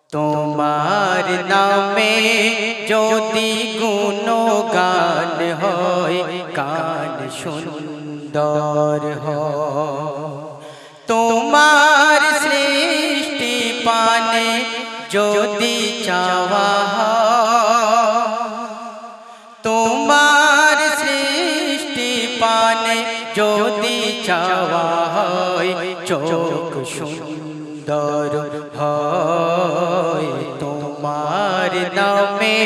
তোমার নামে যদি গুণগান হয় কান সুন্দর হয়। তোমার সৃষ্টি পানে যদি চাওয়া হয়, তোমার সৃষ্টি পানে যদি চাওয়া হয় চোখ সুন্দর হয়। তোমার নামে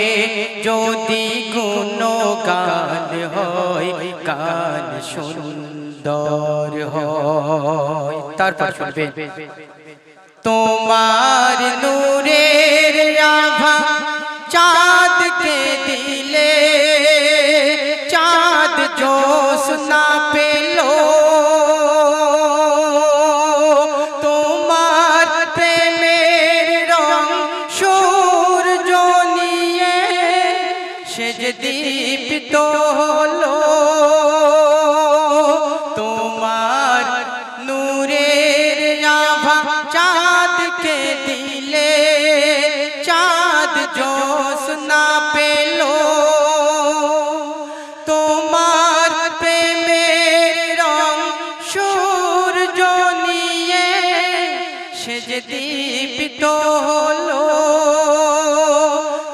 যদি গুণগান হয় কান সুন্দর হয়। তারপর শুনবে তোমার নূরের আভা চাঁদকে দিলে চাঁদ জ্যোৎস্না পেল। তোমার প্রেমের রং সূর্য নিয়ে সে যে দীপ্ত হলো। তোমার নূরের আভা চাঁদকে দিলে চাঁদ জ্যোৎস্না পেল। তোমার প্রেমের রং সূর্য নিয়ে সে যে দীপ্ত হলো।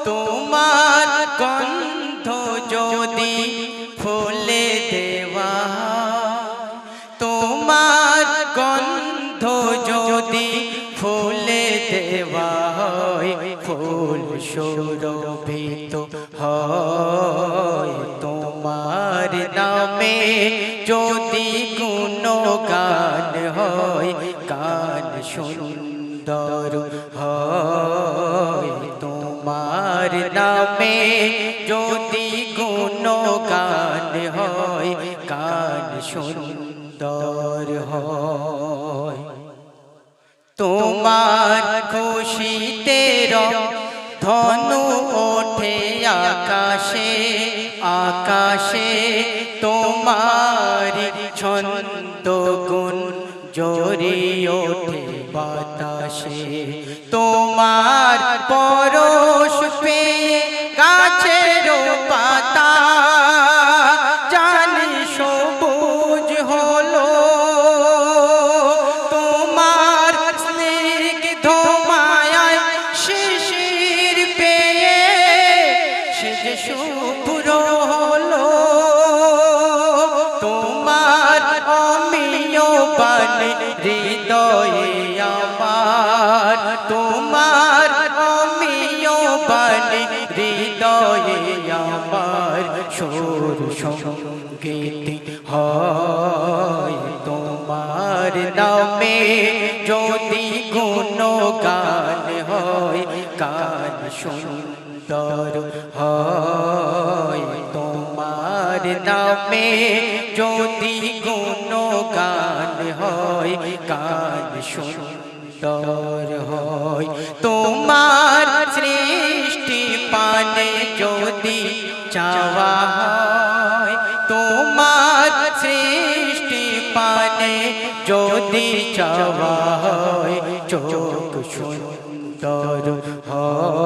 তোমার গন্ধ যদি ফুলে দেওয়া, তোমার গন্ধ যদি ফুলে দেওয়া হয় ফুল সুরভিত হয়। তোমার নামে যদি গুণগান হয় কান সুন্দর হয়। তোমার নামে যদি গুণগান হয় কান সুন্দর হয়। তোমার খুশিতে ধনু ওঠে আকাশে আকাশে। তোমার ছন্দ গুণ জরি ওঠে বাতাসে। তোমার পরশ পেয়ে গাছের পাতা জানি সবুজ হলো। তোমার স্নিগ্ধ মায়ায় শিশির পেয়ে সে যে শুভ্র হলো। তোমার অমিয় বাণী হৃদয়ে আমার, তোমার অমিয় বাণী হৃদয়ে আমার সুর সঙ্গীত হয়। তোমার নামে যদি গুণগান হয় কান সুন্দর হয়। তোমার নামে যদি গুণগান হয় কান সুন্দর হয়। তোমার সৃষ্টি পানে যদি চাওয়া হয়, তোমার সৃষ্টি পানে যদি চাওয়া হয় চোখ সুন্দর হয়।